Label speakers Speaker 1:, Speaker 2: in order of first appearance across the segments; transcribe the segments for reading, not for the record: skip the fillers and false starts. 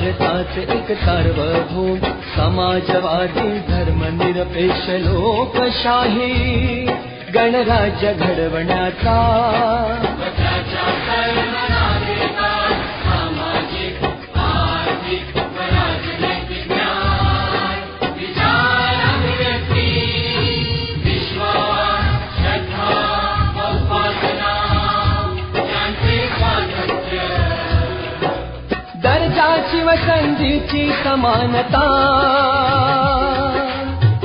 Speaker 1: भारताचे एक सार्वभौम समाजवादी धर्मनिरपेक्ष लोकशाही गणराज्य घडवण्याचा दर्जाची व संधीची समानता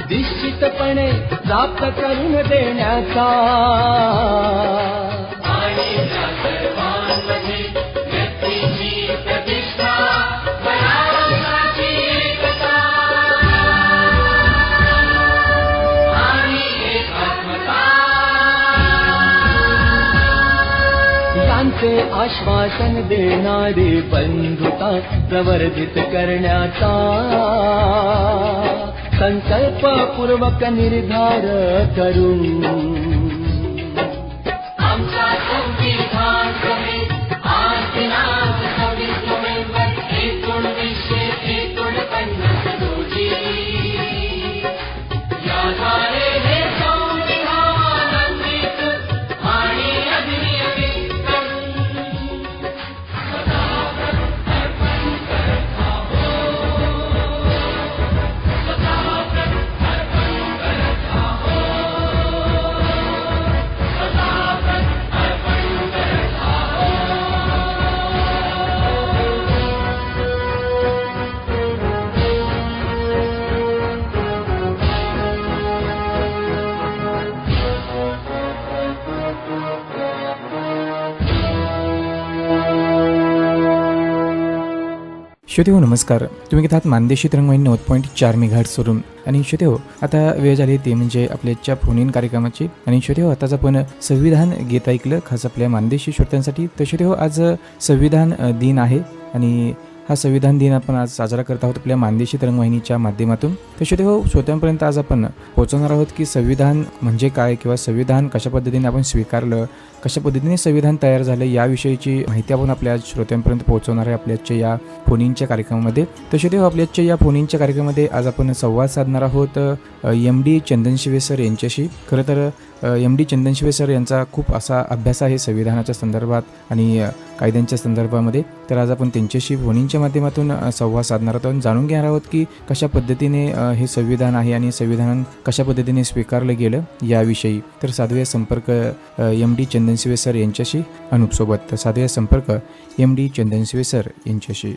Speaker 1: निश्चितपणे प्राप्त करून देण्याचा यांचे आश्वासन देणारी बंधुता प्रवर्धित करण्याचा संकल्पपूर्वक निर्धार करून आमच्या संविधान सभेत आज दिनांक 26 नोव्हेंबर 1949 रोजी याद्वारे हे संविधान अंगीकृत आणि अधिनियमित
Speaker 2: श्रोते हो नमस्कार. तुम्ही घेतात मानदेशी तरंगवाहिनी 90.4 मेगाहर्ट्झवरून. आणि श्रोते हो आता वेळ झाली ती म्हणजे आपल्याच्या फोन इन कार्यक्रमाची. आणि श्रोते हो आताच आपण संविधान गीत ऐकलं खास आपल्या मानदेशी श्रोत्यांसाठी. तर श्रोते हो आज संविधान दिन आहे आणि हा संविधान दिन आपण आज साजरा करत आहोत आपल्या मानदेशी तरंगवाहिनीच्या माध्यमातून. तर श्रोते हो श्रोत्यांपर्यंत आज आपण पोहोचवणार आहोत की संविधान म्हणजे काय किंवा संविधान कशा पद्धतीने आपण स्वीकारलं, कशा पद्धतीने संविधान तयार झालं याविषयीची माहिती आपण आपल्या श्रोत्यांपर्यंत पोहोचवणार आहे आपल्याच्या या फोन इनच्या कार्यक्रमामध्ये. तर श्रोते हो आपल्याच्या या फोन इनच्या कार्यक्रमामध्ये आज आपण संवाद साधणार आहोत MD चंदनशिवे सर यांच्याशी. खरं तर MD चंदनशिवे सर यांचा खूप असा अभ्यास आहे संविधानाच्या संदर्भात आणि कायद्यांच्या संदर्भामध्ये. तर आज आपण त्यांच्याशी फोन इनच्या माध्यमातून संवाद साधणार आहोत आणि जाणून घेणार आहोत की कशा पद्धतीने हे संविधान आहे आणि संविधान कशा पद्धतीने स्वीकारलं गेलं याविषयी. तर साधूया संपर्क MD चंदनशिवे सर यांच्याशी अनुपसोबत. तर साधूया संपर्क MD चंदनशिवे सर यांच्याशी.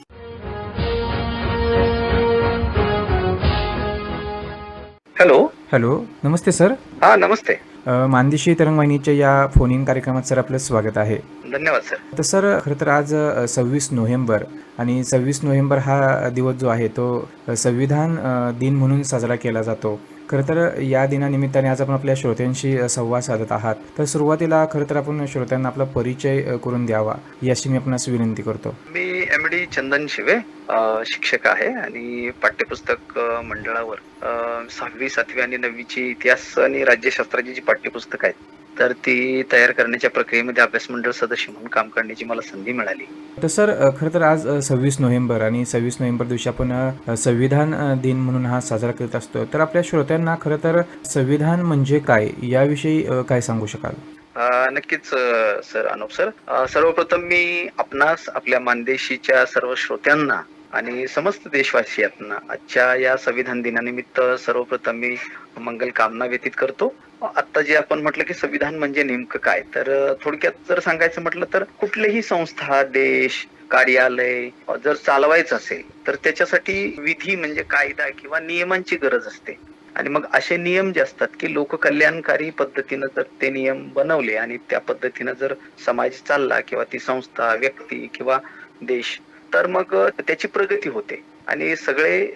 Speaker 2: हॅलो नमस्ते सर.
Speaker 3: हा नमस्ते.
Speaker 2: मानदेशी तरंगवाहिनीच्या या फोन इन कार्यक्रमात सर आपलं स्वागत आहे.
Speaker 3: धन्यवाद सर.
Speaker 2: तर सर खरं तर आज 26 नोव्हेंबर आणि 26 नोव्हेंबर हा दिवस जो आहे तो संविधान दिन म्हणून साजरा केला जातो. खरं तर या दिनानिमित्ताने आज आपण आपल्या श्रोत्यांशी संवाद साधत आहात. तर सुरुवातीला खरं तर आपण श्रोत्यांना आपला परिचय करून द्यावा याची मी आपणास विनंती करतो.
Speaker 3: मी MD चंदनशिवे शिक्षक आहे आणि पाठ्यपुस्तक मंडळावर 6वी 7वी आणि 9वीची इतिहास आणि राज्यशास्त्राची जी पाठ्यपुस्तक आहेत तर ती तयार करण्याच्या प्रक्रियेमध्ये अभ्यास मंडळ सदस्य म्हणून काम करण्याची मला संधी मिळाली.
Speaker 2: तर सर खरं तर आज 26 नोव्हेंबर आणि 26 नोव्हेंबर दिवशी आपण संविधान दिन म्हणून हा साजरा करत असतो. तर आपल्या श्रोत्यांना खरं तर संविधान म्हणजे काय याविषयी काय सांगू शकाल?
Speaker 3: नक्कीच सर. अनुप सर, सर्वप्रथम मी आपणास आपल्या मानदेशीच्या सर्व श्रोत्यांना आणि समस्त देशवासियांना आजच्या या संविधान दिनानिमित्त सर्वप्रथम मी मंगल कामना व्यतीत करतो. आता जे आपण म्हटलं की संविधान म्हणजे नेमकं काय, तर थोडक्यात जर सांगायचं म्हटलं तर कुठलीही संस्था, देश, कार्यालय जर चालवायचं असेल तर त्याच्यासाठी विधी म्हणजे कायदा किंवा नियमांची गरज असते. आणि मग असे नियम जे असतात की लोककल्याणकारी पद्धतीनं जर ते नियम बनवले आणि त्या पद्धतीनं जर समाज चालला किंवा ती संस्था, व्यक्ती किंवा देश, तर मग त्याची प्रगती होते आणि सगळे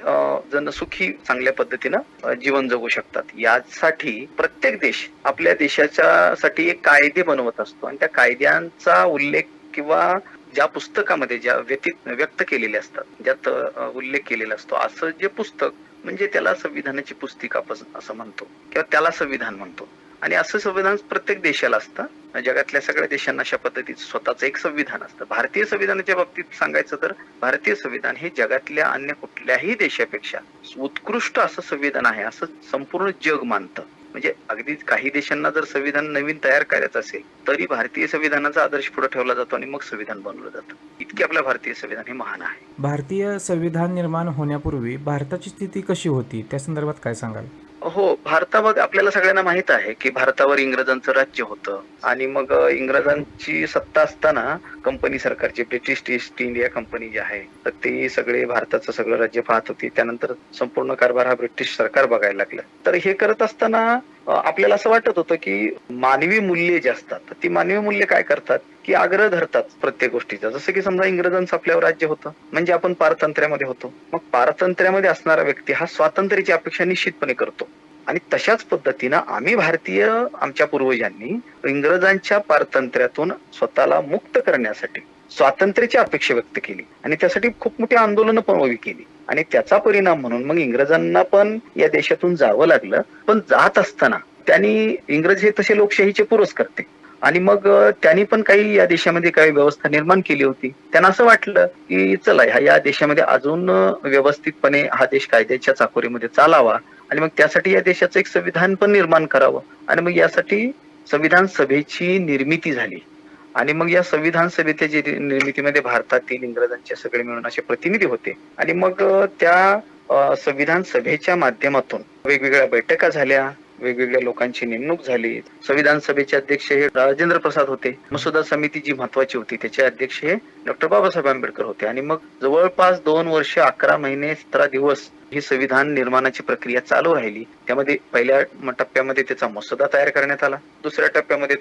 Speaker 3: जण सुखी चांगल्या पद्धतीनं जीवन जगू शकतात. यासाठी प्रत्येक देश आपल्या देशाच्या साठी एक कायदे बनवत असतो आणि त्या कायद्यांचा उल्लेख किंवा ज्या पुस्तकामध्ये ज्या व्यक्त केलेले असतात, ज्यात उल्लेख केलेला असतो, असं जे पुस्तक म्हणजे त्याला संविधानाची पुस्तिका आपण असं म्हणतो किंवा त्याला संविधान म्हणतो. आणि असं संविधान प्रत्येक देशाला असतं जगातल्या सगळ्या देशांना अशा पद्धतीचं स्वतःचं एक संविधान असतं. भारतीय संविधानाच्या बाबतीत सांगायचं तर भारतीय संविधान हे जगातल्या अन्य कुठल्याही देशापेक्षा उत्कृष्ट असं संविधान आहे असं संपूर्ण जग मानतं. म्हणजे अगदी काही देशांना जर संविधान नवीन तयार करायचं असेल तरी भारतीय संविधानाचा आदर्श पुढे ठेवला जातो आणि मग संविधान बनवलं जातं. इतके आपलं भारतीय संविधान हे महान आहे.
Speaker 2: भारतीय संविधान निर्माण होण्यापूर्वी भारताची स्थिती कशी होती त्या संदर्भात काय सांगाल?
Speaker 3: हो, भारतामध्ये आपल्याला सगळ्यांना माहित आहे की भारतावर इंग्रजांचं राज्य होतं आणि मग इंग्रजांची सत्ता असताना कंपनी सरकारची ब्रिटिश ईस्ट इंडिया कंपनी जी आहे तर ते सगळे भारताचं सगळं राज्य पाहत होती. त्यानंतर संपूर्ण कारभार हा ब्रिटिश सरकार बघायला लागलं. तर हे करत असताना आपल्याला असं वाटत होतं की मानवी मूल्ये जी असतात तर ती मानवी मूल्य काय करतात की आग्रह धरतात प्रत्येक गोष्टीचा. जसं की समजा इंग्रजांचं आपल्यावर राज्य होतं म्हणजे आपण पारतंत्र्यामध्ये होतो. मग पारतंत्र्यामध्ये असणारा व्यक्ती हा स्वातंत्र्याची अपेक्षा निश्चितपणे करतो आणि तशाच पद्धतीनं आम्ही भारतीय आमच्या पूर्वजांनी इंग्रजांच्या पारतंत्र्यातून स्वतःला मुक्त करण्यासाठी स्वातंत्र्याची अपेक्षा व्यक्त केली आणि त्यासाठी खूप मोठी आंदोलनं पण उभी केली आणि त्याचा परिणाम म्हणून मग इंग्रजांना पण या देशातून जावं लागलं. पण जात असताना त्यांनी इंग्रज हे तसे लोकशाहीचे पुरस्कर्ते आणि मग त्यांनी पण काही या देशामध्ये काही व्यवस्था निर्माण केली होती. त्यांना असं वाटलं की चला या देशामध्ये अजून व्यवस्थितपणे हा देश कायद्याच्या चाकोरीमध्ये चालावा आणि मग त्यासाठी या देशाचं एक संविधान पण निर्माण करावं आणि मग यासाठी संविधान सभेची निर्मिती झाली आणि मग या संविधान सभेच्या जे निर्मितीमध्ये भारतातील इंग्रजांचे सगळे मिळून असे प्रतिनिधी होते आणि मग त्या संविधान सभेच्या माध्यमातून वेगवेगळ्या बैठका झाल्या, वेगवेगळ्या लोकांची नेमणूक झाली. संविधान सभेचे अध्यक्ष हे राजेंद्र प्रसाद होते. मसुदा समिती जी महत्वाची होती त्याचे अध्यक्ष हे डॉक्टर बाबासाहेब आंबेडकर होते आणि मग जवळपास 2 वर्ष 11 महिने 17 दिवस ही संविधान निर्माणाची प्रक्रिया चालू राहिली. त्यामध्ये पहिल्या टप्प्यामध्ये त्याचा मसुदा तयार करण्यात आला. दुसऱ्या टप्प्यामध्ये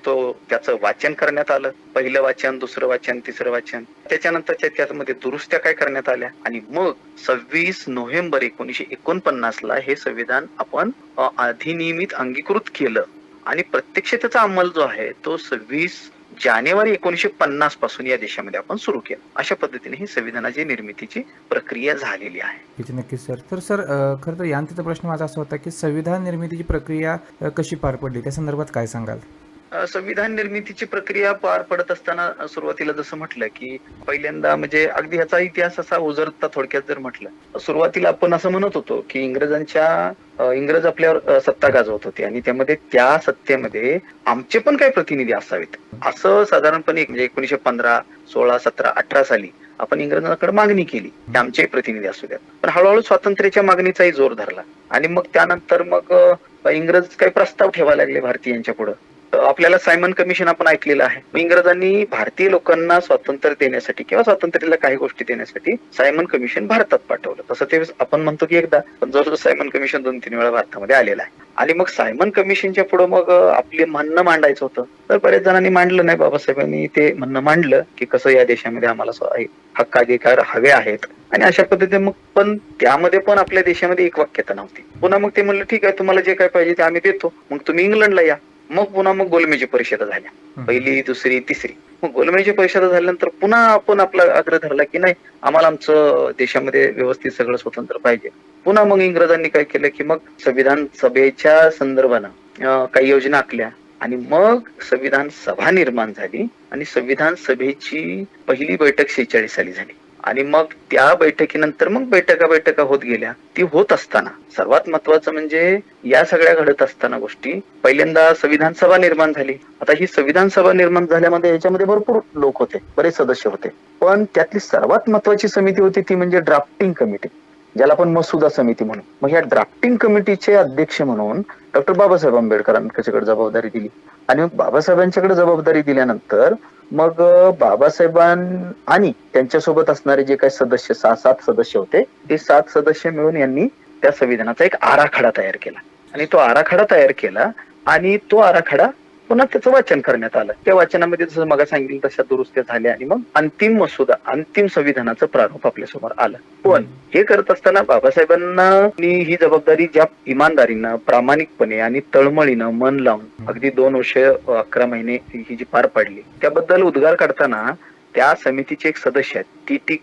Speaker 3: त्याचं वाचन करण्यात आलं. पहिलं वाचन, दुसरं वाचन, तिसरं वाचन. त्याच्यानंतरच्या त्यामध्ये दुरुस्त्या काय करण्यात आल्या आणि मग 26 नोव्हेंबर 1949 ला हे संविधान आपण अधिनियमित अंगीकृत केलं आणि प्रत्यक्ष त्याचा अंमल जो आहे तो 26 जानेवारी 1950 पासून या देशामध्ये आपण सुरू केलं. अशा पद्धतीने ही संविधानाची निर्मितीची प्रक्रिया झालेली आहे.
Speaker 2: नक्कीच सर. तर सर खरं तर यांचा प्रश्न माझा असा होता की संविधान निर्मितीची प्रक्रिया कशी पार पडली त्या संदर्भात काय सांगाल?
Speaker 3: संविधान निर्मितीची प्रक्रिया पार पडत असताना सुरुवातीला जसं म्हटलं की पहिल्यांदा म्हणजे अगदी ह्याचा इतिहास असा उजळता थोडक्यात जर म्हटलं सुरुवातीला आपण असं म्हणत होतो की इंग्रज आपल्यावर सत्ता गाजवत होते आणि त्यामध्ये त्या सत्तेमध्ये आमचे पण काही प्रतिनिधी असावेत असं साधारणपणे म्हणजे 1915, 16, 17, 18 साली आपण इंग्रजांकडे मागणी केली की आमचे प्रतिनिधी असू द्यात. पण हळूहळू स्वातंत्र्याच्या मागणीचाही जोर धरला आणि मग त्यानंतर मग इंग्रज काही प्रस्ताव ठेवायला लागले भारतीयांच्या पुढे. आपल्याला सायमन कमिशन आपण ऐकलेलं आहे. इंग्रजांनी भारतीय लोकांना स्वातंत्र्य देण्यासाठी किंवा स्वातंत्र्याला काही गोष्टी देण्यासाठी सायमन कमिशन भारतात पाठवलं. तसं ते आपण म्हणतो की एकदा, पण जवळजवळ सायमन कमिशन 2-3 वेळा भारतामध्ये आलेलं आहे. आणि मग सायमन कमिशनच्या पुढे मग आपले म्हणणं मांडायचं होतं. तर बरेच जणांनी मांडलं नाही. बाबासाहेबांनी ते म्हणणं मांडलं की कसं या देशामध्ये आम्हाला हक्काधिकार हवे आहेत आणि अशा पद्धतीने मग पण त्यामध्ये पण आपल्या देशामध्ये एक वाक्यता नव्हती. पुन्हा मग ते म्हणलं ठीक आहे तुम्हाला जे काय पाहिजे ते आम्ही देतो, मग तुम्ही इंग्लंडला या. मग पुन्हा गोलमेजी परिषदा झाल्या, पहिली, दुसरी, तिसरी. मग गोलमेजी परिषदा झाल्यानंतर पुन्हा आपण आपला आग्रह धरला की नाही आम्हाला आमचं देशामध्ये व्यवस्थित सगळं स्वतंत्र पाहिजे. पुन्हा मग इंग्रजांनी काय केलं की मग संविधान सभेच्या संदर्भानं काही योजना आखल्या आणि मग संविधान सभा निर्माण झाली आणि संविधान सभेची पहिली बैठक 46 साली झाली आणि मग त्या बैठकीनंतर मग बैठका होत गेल्या. ती होत असताना सर्वात महत्वाचं म्हणजे या सगळ्या घडत असताना गोष्टी पहिल्यांदा संविधान सभा निर्माण झाली. आता ही संविधान सभा निर्माण झाल्यामध्ये याच्यामध्ये भरपूर लोक होते, बरेच सदस्य होते, पण त्यातली सर्वात महत्वाची समिती होती ती म्हणजे ड्राफ्टिंग कमिटी, ज्याला आपण मसुदा समिती म्हणू. मग या ड्राफ्टिंग कमिटीचे अध्यक्ष म्हणून डॉक्टर बाबासाहेब आंबेडकरांकडे जबाबदारी दिली आणि मग बाबासाहेबांच्याकडे जबाबदारी दिल्यानंतर मग बाबासाहेबां आणि त्यांच्यासोबत असणारे जे काही सदस्य 6-7 सदस्य होते ते 7 सदस्य मिळून यांनी त्या संविधानाचा एक आराखडा तयार केला आणि तो आराखडा तयार केला आणि तो आराखडा पुन्हा त्याचं वाचन करण्यात आलं. त्या वाचनामध्ये जसं मग सांगितलं तशा दुरुस्त्या झाल्या आणि मग अंतिम संविधानाचं प्रारूप आपल्यासमोर आलं. पण हे करत असताना बाबासाहेबांना ही जबाबदारी ज्या इमानदारीनं, प्रामाणिकपणे आणि तळमळीनं मन लावून अगदी 2 वर्ष 11 महिने ही जी पार पाडली त्याबद्दल उद्गार काढताना त्या समितीचे एक सदस्य आहेत टी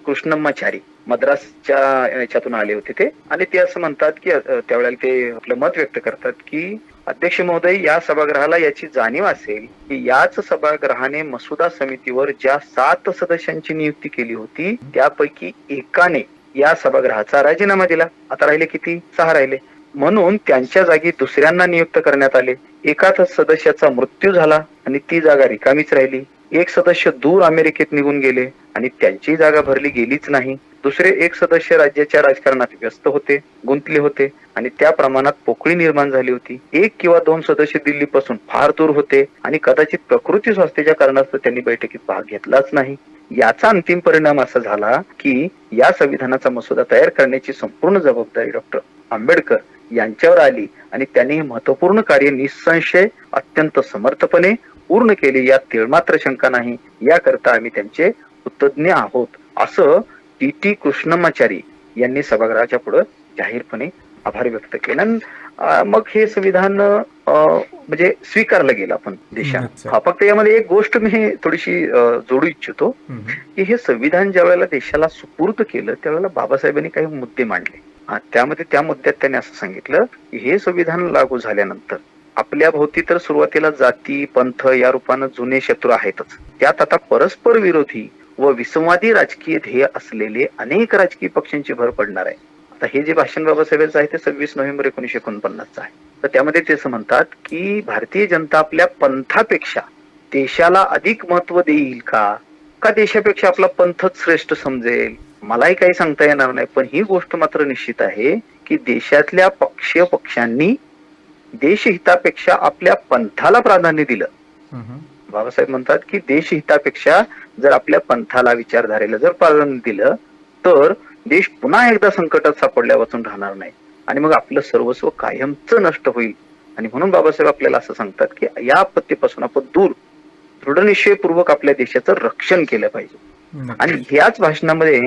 Speaker 3: कृष्णम्माचारी, मद्रासच्या याच्यातून आले होते ते आणि ते असं म्हणतात की त्यावेळेला ते आपलं मत व्यक्त करतात की अध्यक्ष महोदय, या सभागृहाला याची जाणीव असेल की याच सभागृहाने मसुदा समितीवर ज्या 7 सदस्यांची नियुक्ती केली होती त्यापैकी एकाने या सभागृहाचा राजीनामा दिला. आता राहिले किती? 6 राहिले. म्हणून त्यांच्या जागी दुसऱ्यांना नियुक्त करण्यात आले. एकाच सदस्याचा मृत्यू झाला आणि ती जागा रिकामीच राहिली. एक सदस्य दूर अमेरिकेत निघून गेले आणि त्यांची जागा भरली गेलीच नाही. दुसरे एक सदस्य राज्याच्या राजकारणात व्यस्त होते, गुंतले होते आणि त्या प्रमाणात पोकळी निर्माण झाली होती. 1 किंवा 2 सदस्य दिल्लीपासून फार दूर होते आणि कदाचित प्रकृती स्वास्थ्याच्या कारणास्तव त्यांनी बैठकीत भाग घेतलाच नाही. याचा अंतिम परिणाम असा झाला की या संविधानाचा मसुदा तयार करण्याची संपूर्ण जबाबदारी डॉक्टर आंबेडकर यांच्यावर आली आणि त्यांनी महत्वपूर्ण कार्य निसंशय अत्यंत समर्थपणे पूर्ण केले, यात तिळमात्र शंका नाही. याकरता आम्ही त्यांचे कृतज्ञ आहोत, असं टी कृष्णमाचारी यांनी सभागृहाच्या पुढे जाहीरपणे आभार व्यक्त केला. मग हे संविधान म्हणजे स्वीकारलं गेलं आपण देशात. फक्त यामध्ये एक गोष्ट मी थोडीशी जोडू इच्छितो की हे संविधान ज्या वेळेला देशाला सुपूर्द केलं त्यावेळेला बाबासाहेबांनी काही मुद्दे मांडले. त्यामध्ये त्या मुद्द्यात त्यांनी असं सांगितलं की हे संविधान लागू झाल्यानंतर आपल्या भोवती तर सुरुवातीला जाती पंथ या रूपानं जुने शत्रू आहेतच, त्यात आता परस्पर विरोधी व विसंवादी राजकीय ध्येय असलेले अनेक राजकीय पक्षांची भर पडणार आहे. आता हे जे भाषण बाबासाहेबांचं आहे ते 26 नोव्हेंबर 1949 आहे. तर त्यामध्ये ते असं म्हणतात की भारतीय जनता आपल्या पंथापेक्षा देशाला अधिक महत्व देईल का देशापेक्षा आपला पंथच श्रेष्ठ समजेल, मलाही काही सांगता येणार नाही. पण ही गोष्ट मात्र निश्चित आहे की देशातल्या पक्षांनी देशहितापेक्षा आपल्या पंथाला प्राधान्य दिलं. बाबासाहेब म्हणतात की देशहितापेक्षा जर आपल्या पंथाला विचारधारेला जर प्राधान्य दिलं तर देश पुन्हा एकदा संकटात सापडल्या वाचून राहणार नाही आणि मग आपलं सर्वस्व कायमच नष्ट होईल. आणि म्हणून बाबासाहेब आपल्याला असं सांगतात की या आपत्तीपासून आपण दृढनिश्चयपूर्वक आपल्या देशाचं रक्षण केलं पाहिजे. आणि ह्याच भाषणामध्ये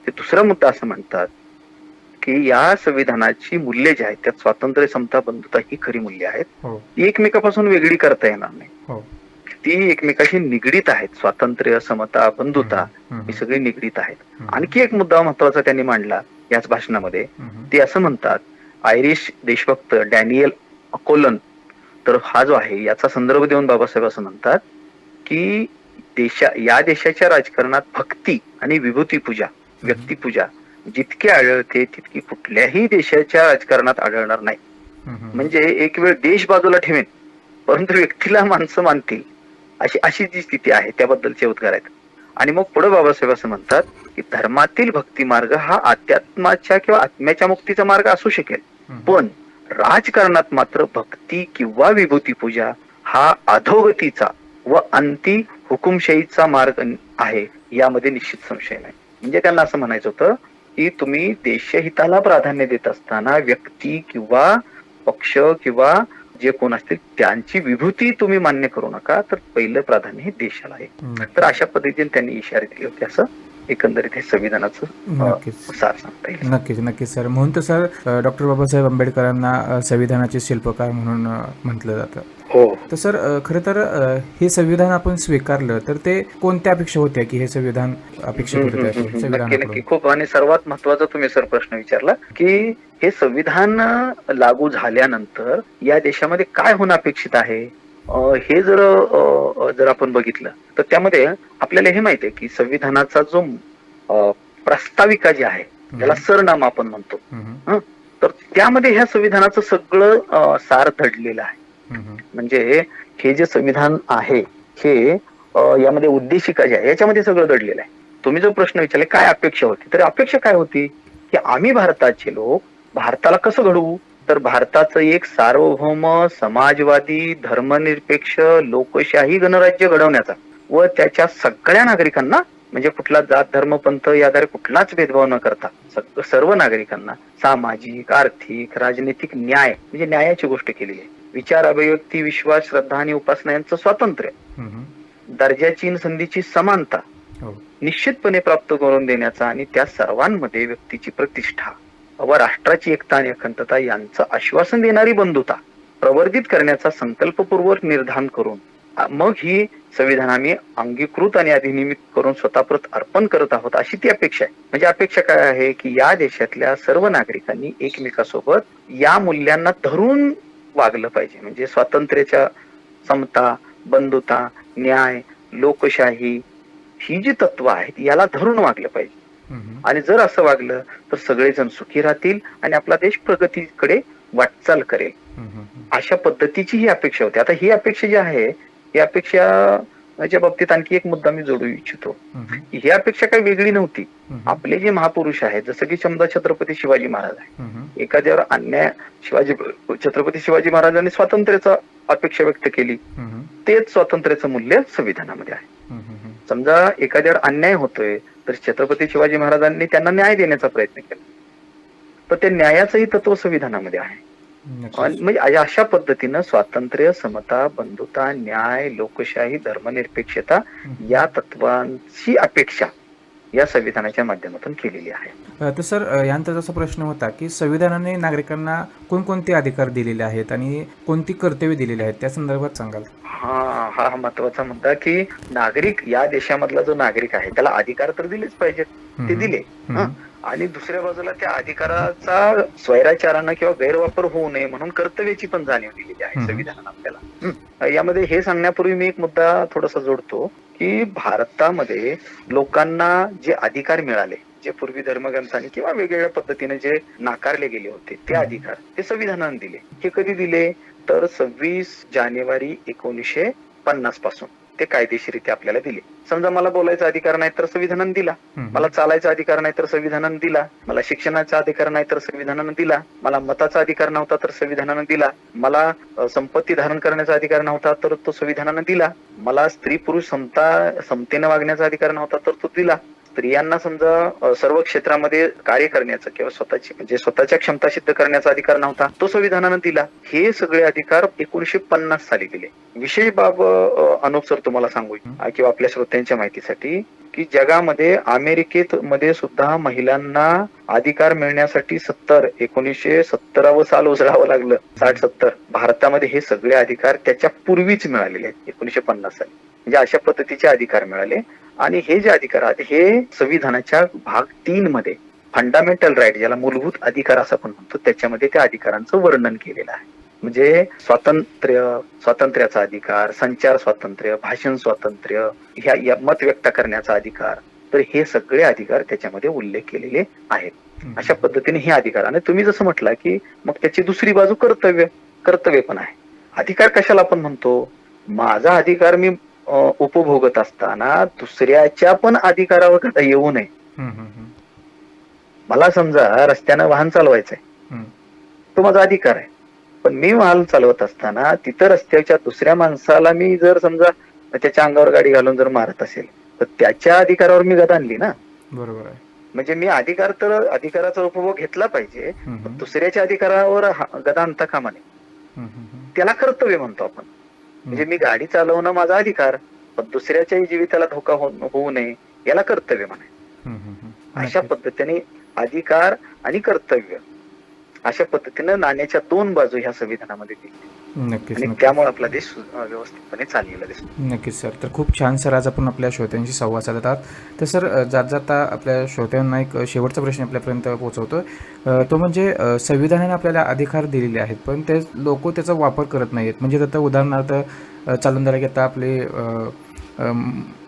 Speaker 3: ते दुसरा मुद्दा असं म्हणतात की या संविधानाची मूल्य जी आहेत त्यात स्वातंत्र्य, समता, बंधुता ही खरी मूल्य आहेत. ती एकमेकापासून वेगळी करता येणार नाही, ती एकमेकाशी निगडीत आहेत. स्वातंत्र्य, समता, बंधुता ही सगळी निगडीत आहेत. आणखी एक मुद्दा महत्वाचा त्यांनी मांडला याच भाषणामध्ये. ते असं म्हणतात, आयरिश देशभक्त डॅनियल अकोलन तर हा जो आहे याचा संदर्भ देऊन बाबासाहेब असं म्हणतात की या देशाच्या राजकारणात भक्ती आणि विभूती पूजा, व्यक्तिपूजा जितकी आढळते तितकी कुठल्याही देशाच्या राजकारणात आढळणार नाही. म्हणजे एक वेळ देश बाजूला ठेवेन परंतु व्यक्तीला माणसं मानतील अशी जी स्थिती आहे त्याबद्दलचे उद्गार आहेत. आणि मग पुढे बाबासाहेब असं म्हणतात की धर्मातील भक्ती मार्ग हा अध्यात्माच्या किंवा आत्म्याच्या मुक्तीचा मार्ग असू शकेल, पण राजकारणात मात्र भक्ती किंवा विभूती पूजा हा अधोगतीचा व अंती हुकुमशाहीचा मार्ग आहे, यामध्ये निश्चित संशय नाही. म्हणजे त्यांना असं म्हणायचं होतं की तुम्ही देशहिताला प्राधान्य देत असताना व्यक्ती किंवा पक्ष किंवा जे कोण असतील त्यांची विभूती तुम्ही मान्य करू नका, तर पहिलं प्राधान्य हे देशाला आहे. तर अशा पद्धतीने त्यांनी इशारे दिले होते, असं एकंदरीत हे संविधानाचं सार सांगता येईल.
Speaker 2: नक्कीच सर. म्हणून तर सर डॉक्टर बाबासाहेब आंबेडकरांना संविधानाचे शिल्पकार म्हणून म्हटलं जातं.
Speaker 3: हो.
Speaker 2: तर सर खरं तर हे संविधान आपण स्वीकारलं तर ते कोणत्या अपेक्षा होत्या की हे संविधान अपेक्षित होतं?
Speaker 3: खूप आणि सर्वात महत्वाचा तुम्ही सर प्रश्न विचारला की हे संविधान लागू झाल्यानंतर या देशामध्ये काय होणं अपेक्षित आहे. हे जर आपण बघितलं तर त्यामध्ये आपल्याला हे माहिती आहे की संविधानाचा जो प्रस्ताविका जी आहे त्याला सरनामा आपण म्हणतो, तर त्यामध्ये ह्या संविधानाचं सगळं सार दडलेलं आहे. म्हणजे हे जे संविधान आहे हे यामध्ये उद्देशिका जी आहे याच्यामध्ये सगळं दडलेलं आहे. तुम्ही जो प्रश्न विचारला काय अपेक्षा होती, तर अपेक्षा काय होती की आम्ही भारताचे लोक भारताला कसं घडवू, तर भारताचं एक सार्वभौम समाजवादी धर्मनिरपेक्ष लोकशाही गणराज्य घडवण्याचा व त्याच्या सगळ्या नागरिकांना म्हणजे कुठला जात धर्म पंथ या आधारे कुठलाच भेदभाव न करता सर्व नागरिकांना सामाजिक आर्थिक राजनैतिक न्याय म्हणजे न्यायाची गोष्ट केली आहे. विचार अभिव्यक्ती विश्वास श्रद्धा आणि उपासना यांचं स्वातंत्र्य, दर्जाची संधीची समानता निश्चितपणे प्राप्त करून देण्याचा आणि त्या सर्वांमध्ये व्यक्तीची प्रतिष्ठा व राष्ट्राची एकता आणि अखंडता यांचं आश्वासन देणारी बंधुता प्रवर्धित करण्याचा संकल्पपूर्वक निर्धार करून मग ही संविधान आम्ही अंगीकृत आणि अधिनियमित करून स्वतःप्रत अर्पण करत आहोत अशी ती अपेक्षा आहे. म्हणजे अपेक्षा काय आहे की या देशातल्या सर्व नागरिकांनी एकमेकासोबत या मूल्यांना धरून वागलं पाहिजे. म्हणजे स्वातंत्र्याच्या, समता, बंधुता, न्याय, लोकशाही ही जी तत्व आहेत याला धरून वागलं पाहिजे.
Speaker 2: हम्म.
Speaker 3: आणि जर असं वागलं तर सगळेजण सुखी राहतील आणि आपला देश प्रगतीकडे वाटचाल करेल.
Speaker 2: हम्म.
Speaker 3: अशा पद्धतीची ही अपेक्षा होती. आता ही अपेक्षा जी आहे, ही अपेक्षाच्या बाबतीत आणखी एक मुद्दा मी जोडू इच्छितो.
Speaker 2: हम्म.
Speaker 3: ही अपेक्षा काही वेगळी नव्हती.
Speaker 2: हम्म.
Speaker 3: आपले जे महापुरुष आहेत, जसं की समजा छत्रपती शिवाजी महाराज आहे,
Speaker 2: हम्म.
Speaker 3: एखाद्यावर अन्याय, छत्रपती शिवाजी महाराजांनी स्वातंत्र्याचा अपेक्षा व्यक्त केली,
Speaker 2: हम्म.
Speaker 3: तेच स्वातंत्र्याचं मूल्य संविधानामध्ये आहे.
Speaker 2: हम्म.
Speaker 3: समजा एखाद्यावर अन्याय होतोय तर छत्रपती शिवाजी महाराजांनी त्यांना न्याय देण्याचा प्रयत्न केला, तर त्या न्यायाचंही तत्व संविधानामध्ये आहे.
Speaker 2: नक्कीच.
Speaker 3: म्हणजे अशा पद्धतीनं स्वातंत्र्य, समता, बंधुता, न्याय, लोकशाही, धर्मनिरपेक्षता या तत्वांची अपेक्षा या संविधानाच्या माध्यमातून केलेली आहे.
Speaker 2: तर सर यानंतर असा प्रश्न होता की संविधानाने नागरिकांना कोणकोणते अधिकार दिलेले आहेत आणि कोणती कर्तव्य दिलेली आहेत, त्या संदर्भात सांगाल?
Speaker 3: हा महत्वाचा मुद्दा की नागरिक, या देशामधला जो नागरिक आहे त्याला अधिकार तर दिलेच पाहिजेत, ते दिले. हं. आणि दुसऱ्या बाजूला त्या अधिकाराचा स्वैराचारानं किंवा गैरवापर होऊ नये म्हणून कर्तव्याची पण जाणीव दिलेली आहे संविधानानं आपल्याला. यामध्ये हे सांगण्यापूर्वी मी एक मुद्दा थोडासा जोडतो की भारतामध्ये लोकांना जे अधिकार मिळाले, जे पूर्वी धर्मग्रंथांनी किंवा वेगवेगळ्या पद्धतीने जे नाकारले गेले होते, ते अधिकार ते संविधानाने दिले. हे कधी दिले तर 26 जानेवारी 1950 पासून ते कायदेशीरित्या आपल्याला दिले. समजा मला बोलायचा अधिकार नाही तर संविधानाने दिला, मला चालायचा अधिकार नाही तर संविधानाने दिला, मला शिक्षणाचा अधिकार नाही तर संविधानाने दिला, मला मताचा अधिकार नव्हता तर संविधानाने दिला, मला संपत्ती धारण करण्याचा अधिकार नव्हता तर तो संविधानाने दिला, मला स्त्री पुरुष समतेने वागण्याचा अधिकार नव्हता तर तो दिला, स्त्रियांना समजा सर्व क्षेत्रामध्ये कार्य करण्याचा किंवा स्वतःच्या क्षमता सिद्ध करण्याचा अधिकार नव्हता, तो संविधानाने दिला. हे सगळे अधिकार 1950 साली दिले. विशेष बाब अनुप सर तुम्हाला सांगू किंवा आपल्या श्रोत्यांच्या माहितीसाठी की जगामध्ये अमेरिकेत मध्ये सुद्धा महिलांना अधिकार मिळण्यासाठी 1970 साल उजळावं लागलं, 60-70. भारतामध्ये हे सगळे अधिकार त्याच्या पूर्वीच मिळालेले आहेत, 1950 साली. म्हणजे अशा पद्धतीचे अधिकार मिळाले. आणि हे जे अधिकार आहेत हे संविधानाच्या भाग 3 मध्ये फंडामेंटल राईट, ज्याला मूलभूत अधिकार असं आपण म्हणतो, त्याच्यामध्ये त्या अधिकारांचं वर्णन केलेलं आहे. म्हणजे स्वातंत्र्याचा अधिकार, संचार स्वातंत्र्य, भाषण स्वातंत्र्य, ह्या मत व्यक्त करण्याचा अधिकार, तर हे सगळे अधिकार त्याच्यामध्ये उल्लेख केलेले आहेत. अशा पद्धतीने हे अधिकार. आणि तुम्ही जसं म्हटलं की मग त्याची दुसरी बाजू कर्तव्य पण आहे. अधिकार कशाला आपण म्हणतो? माझा अधिकार मी उपभोगत असताना दुसऱ्याच्या पण अधिकारावर कदा येऊ नये. मला समजा रस्त्यानं वाहन चालवायचंय, तो माझा अधिकार आहे, पण मी वाहन चालवत असताना तिथं रस्त्याच्या दुसऱ्या माणसाला मी जर समजा त्याच्या अंगावर गाडी घालून जर मारत असेल तर त्याच्या अधिकारावर मी गदा आणली ना.
Speaker 2: बरोबर आहे.
Speaker 3: म्हणजे मी अधिकाराचा उपभोग घेतला पाहिजे, पण दुसऱ्याच्या अधिकारावर गदा आणता कामा नये. त्याला कर्तव्य म्हणतो आपण. म्हणजे मी गाडी चालवणं माझा अधिकार, पण दुसऱ्याच्याही जीविताला धोका होऊ नये याला कर्तव्य म्हणाय. अशा पद्धतीने अधिकार आणि कर्तव्य अशा पद्धतीनं नाण्याच्या 2 बाजू ह्या संविधानामध्ये दिली.
Speaker 2: नक्कीच.
Speaker 3: आणि त्यामुळे आपला देश व्यवस्थितपणे चाललेला दिसतो.
Speaker 2: नक्कीच सर. तर खूप छान सर आज आपण आपल्या श्रोत्यांशी संवाद साधत आहात. तर सर जाता आपल्या श्रोत्यांना एक शेवटचा प्रश्न आपल्यापर्यंत पोहोचवतो. तो म्हणजे संविधानाने आपल्याला अधिकार दिलेले आहेत, पण ते लोक त्याचा वापर करत नाहीत. म्हणजे आता उदाहरणार्थ चालून झाला की आता आपले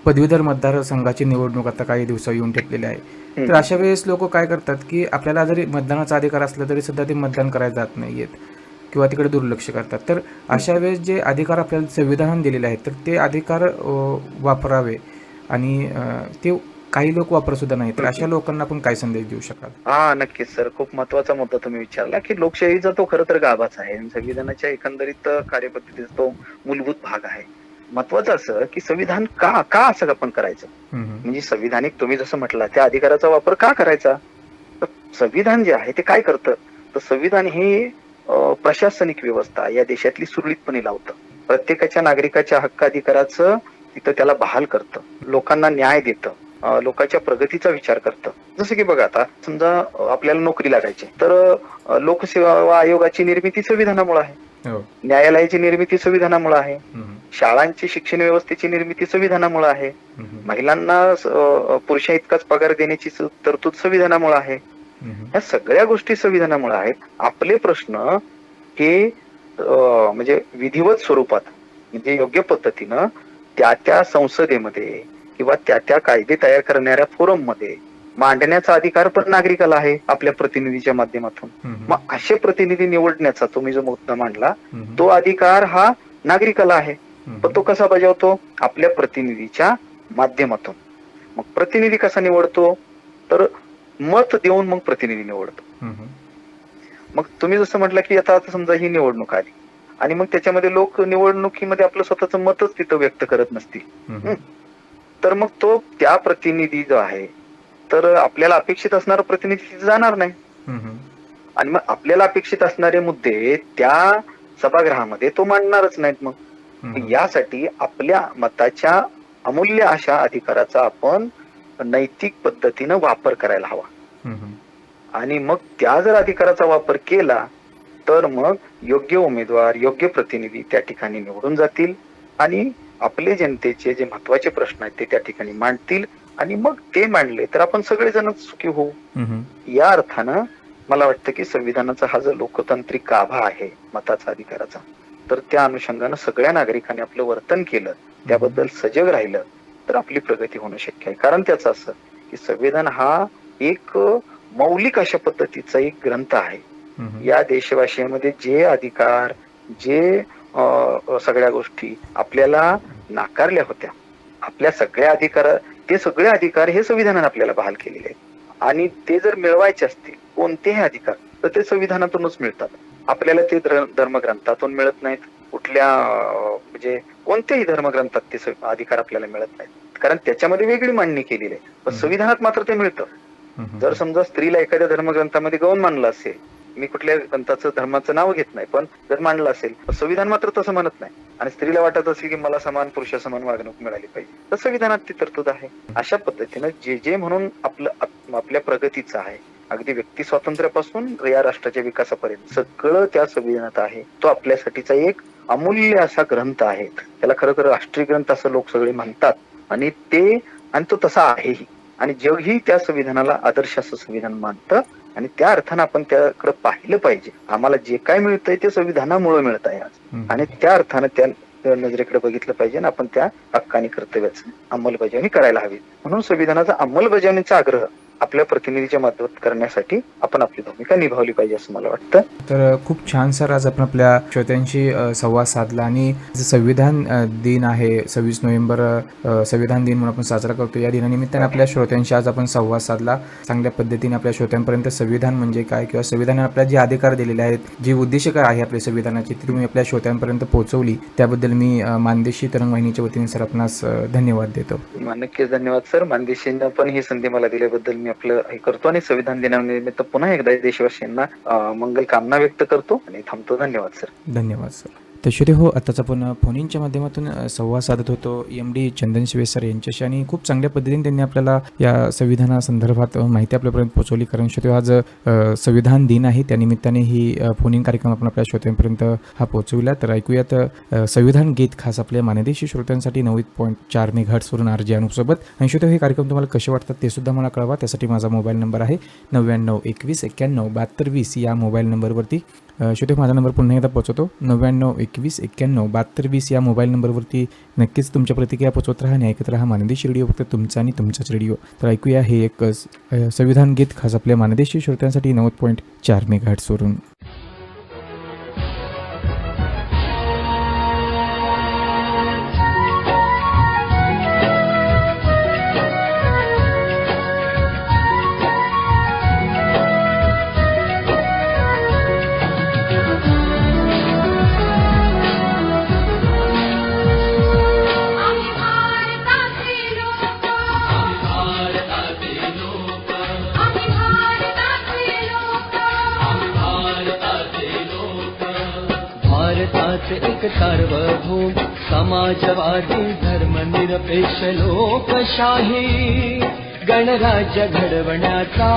Speaker 2: पदवीधर मतदारसंघाची निवडणूक आता काही दिवसा येऊन ठेपलेली आहे. तर अशा वेळेस लोक काय करतात की आपल्याला जरी मतदानाचा अधिकार असला तरी सुद्धा ते मतदान करायला जात नाहीयेत किंवा तिकडे दुर्लक्ष करतात. तर अशा वेळेस जे अधिकार आपल्याला संविधानाने दिलेले आहेत तर ते अधिकार वापरावे आणि ते काही लोक वापरत सुद्धा नाही. तर अशा लोकांना आपण काय संदेश देऊ शकाल?
Speaker 3: नक्कीच सर. खूप महत्वाचा मुद्दा तुम्ही विचारला की लोकशाहीचा तो खरं तर गाभाच आहे. संविधानाच्या एकंदरीत कार्यपद्धतीचा तो मूलभूत भाग आहे. महत्वाचं असं की संविधान का असं आपण करायचं, म्हणजे संविधानिक तुम्ही जसं म्हटलं त्या अधिकाराचा वापर का करायचा. तर संविधान जे आहे ते काय करतं, तर संविधान हे प्रशासनिक व्यवस्था या देशातली सुरळीतपणे लावतं. प्रत्येकाच्या नागरिकाच्या हक्काधिकाराचं तिथं त्याला बहाल करतं, लोकांना न्याय देतं, लोकांच्या प्रगतीचा विचार करतं. जसं की बघा, आता समजा आपल्याला नोकरी लागायची तर लोकसेवा आयोगाची निर्मिती संविधानामुळे आहे, न्यायालयाची निर्मिती संविधानामुळे आहे, शाळांची शिक्षण व्यवस्थेची निर्मिती संविधानामुळे आहे, महिलांना पुरुषा इतकाच पगार देण्याची तरतूद संविधानामुळे आहे. ह्या सगळ्या गोष्टी संविधानामुळे आहेत. आपले प्रश्न हे म्हणजे विधिवत स्वरूपात म्हणजे योग्य पद्धतीनं त्या संसदेमध्ये किंवा त्या कायदे तयार करणाऱ्या फोरम मध्ये मांडण्याचा अधिकार पण नागरिकाला आहे आपल्या प्रतिनिधीच्या माध्यमातून. मग असे प्रतिनिधी निवडण्याचा तुम्ही जो मुद्दा मांडला तो अधिकार हा नागरिकाला आहे. पण तो कसा बजावतो? आपल्या प्रतिनिधीच्या माध्यमातून. मग प्रतिनिधी कसा निवडतो? तर मत देऊन मग प्रतिनिधी निवडतो. मग तुम्ही जसं म्हटलं की आता समजा ही निवडणूक आली आणि मग त्याच्यामध्ये लोक निवडणुकीमध्ये आपलं स्वतःच मतच तिथं व्यक्त करत नसतील, तर मग तो त्या प्रतिनिधी जो आहे तर आपल्याला अपेक्षित असणारा प्रतिनिधी तिथे जाणार नाही. आणि मग आपल्याला अपेक्षित असणारे मुद्दे त्या सभागृहामध्ये तो मांडणारच नाहीत. मग यासाठी आपल्या मताच्या अमूल्य अशा अधिकाराचा आपण नैतिक पद्धतीनं वापर करायला हवा. आणि मग त्या जर अधिकाराचा वापर केला तर मग योग्य उमेदवार योग्य प्रतिनिधी त्या ठिकाणी निवडून जातील आणि आपले जनतेचे जे महत्वाचे प्रश्न आहेत ते त्या ठिकाणी मांडतील आणि मग ते मांडले तर आपण सगळेजण सुखी होऊ. या अर्थानं मला वाटतं की संविधानाचा हा जो लोकतांत्रिक गाभा आहे मताचा अधिकाराचा, तर त्या अनुषंगानं सगळ्या नागरिकांनी आपलं वर्तन केलं, त्याबद्दल सजग राहिलं तर आपली प्रगती होणं शक्य आहे. कारण त्याचं असं की संविधान हा एक मौलिक अशा पद्धतीचा एक ग्रंथ आहे. या देशवासियांमध्ये जे अधिकार जे सगळ्या गोष्टी आपल्याला नाकारल्या होत्या, आपल्या सगळ्या ते सगळे अधिकार हे संविधानाने आपल्याला बहाल केलेले आहेत आणि ते जर मिळवायचे असतील कोणतेही अधिकार तर ते संविधानातूनच मिळतात. आपल्याला ते धर्मग्रंथातून मिळत नाहीत, कुठल्या म्हणजे कोणत्याही धर्मग्रंथात ते अधिकार आपल्याला मिळत नाहीत कारण त्याच्यामध्ये वेगळी मांडणी केलेली आहे. पण संविधानात मात्र ते मिळतं. जर समजा स्त्रीला एखाद्या धर्मग्रंथामध्ये गौण मानलं असेल, मी कुठल्या ग्रंथाचं धर्माचं नाव घेत नाही, पण जर मांडलं असेल तर संविधान मात्र तसं म्हणत नाही आणि स्त्रीला वाटत असेल की मला समान पुरुषासमान वागणूक मिळाली पाहिजे तर संविधानात ती तरतूद आहे. अशा पद्धतीनं जे म्हणून आपल्या प्रगतीचं आहे अगदी व्यक्ती स्वातंत्र्यापासून या राष्ट्राच्या विकासापर्यंत सगळं त्या संविधानात आहे. तो आपल्यासाठीचा एक अमूल्य असा ग्रंथ आहे. त्याला खरं राष्ट्रीय ग्रंथ असं लोक सगळे म्हणतात आणि तो तसा आहेही आणि जगही त्या संविधानाला आदर्श असं संविधान मानतं आणि त्या अर्थानं आपण त्याकडे पाहिलं पाहिजे. आम्हाला जे काय मिळतंय ते संविधानामुळे मिळत आहे आज आणि त्या अर्थानं त्या नजरेकडे बघितलं पाहिजे आणि आपण त्या हक्कानी कर्तव्याची अंमलबजावणी करायला हवी. म्हणून संविधानाचा अंमलबजावणीचा आग्रह आपल्या प्रतिनिधीच्या माध्यमात करण्यासाठी आपण आपली भूमिका निभावली पाहिजे असं मला वाटतं.
Speaker 2: तर खूप छान सर आज आपण आपल्या श्रोत्यांशी संवाद साधला आणि संविधान दिन आहे 26 नोव्हेंबर संविधान दिन म्हणून आपण साजरा करतो. या दिनानिमित्ताने आपल्या श्रोत्यांशी आज आपण संवाद साधला. चांगल्या पद्धतीने आपल्या श्रोत्यांपर्यंत संविधान म्हणजे काय किंवा संविधानाने आपल्याला जे अधिकार दिलेले आहेत, जी उद्दिष्ट काय आहे आपल्या संविधानाची ती तुम्ही आपल्या श्रोत्यांपर्यंत पोहोचवली. त्याबद्दल मी मानदेशी तरंग वाहिनीच्या वतीने सर आपणास धन्यवाद देतो.
Speaker 3: नक्कीच धन्यवाद सर. मानदेशींना पण ही संधी मला दिल्याबद्दल मी आपलं हे करतो आणि संविधान दिनानिमित्त पुन्हा एकदा देशवासियांना मंगल कामना व्यक्त करतो आणि थांबतो. धन्यवाद सर.
Speaker 2: धन्यवाद सर. तर श्रोते हो, आताच आपण फोन इनच्या माध्यमातून संवाद साधत होतो MD चंदन शिवे सर यांच्याशी आणि खूप चांगल्या पद्धतीने त्यांनी आपल्याला या संविधानासंदर्भात माहिती आपल्यापर्यंत पोहोचवली. कारण श्रोते आज संविधान दिन आहे, त्यानिमित्ताने ही फोन इन कार्यक्रम आपण आपल्या श्रोत्यांपर्यंत हा पोहोचविला. तर ऐकूयात संविधान गीत खास आपल्या मानदेशी श्रोत्यांसाठी 90.4 मेगाहर्ट्झवरून RJ अनुपसोबत. आणि श्रोते हे कार्यक्रम तुम्हाला कसे वाटतात ते सुद्धा मला कळवा. त्यासाठी माझा मोबाईल नंबर आहे 99 21 91 72 20 या मोबाईल नंबरवरती. श्रोते माझा नंबर पुन्हा एकदा पोहोचवतो 99 21 91 72 20 या मोबाईल नंबरवरती नक्कीच तुमच्या प्रतिक्रिया पोहोचवत राहा आणि ऐकत राहा मानदेशी रेडिओ, फक्त तुमचा आणि तुमचाच रेडिओ. तर ऐकूया हे एक संविधान गीत खास आपल्या मानदेशी श्रोत्यांसाठी 90.4 मेगाहर्ट्झवरून.
Speaker 4: एक सार्वभौम समाजवादी धर्मनिरपेक्ष लोकशाही गणराज्य घडवण्याचा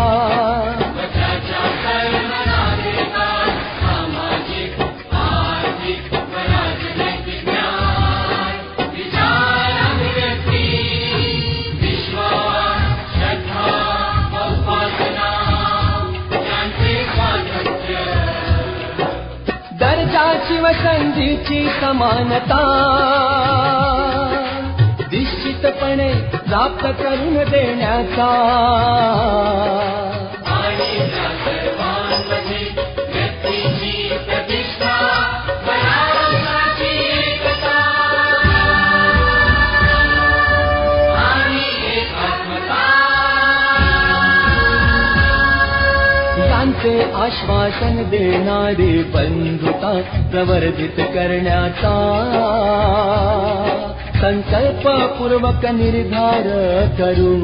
Speaker 4: दर्जाची व संधीची समानता निश्चितपणे प्राप्त करून देण्याचा
Speaker 1: आणि त्या सर्वांमध्ये व्यक्तीची प्रतिष्ठा बळावण्याची एकता आणि एकात्मता
Speaker 4: यांचे आश्वासन देणारी बंधुता प्रवर्धित करण्याचा संकल्पपूर्वक निर्धार करून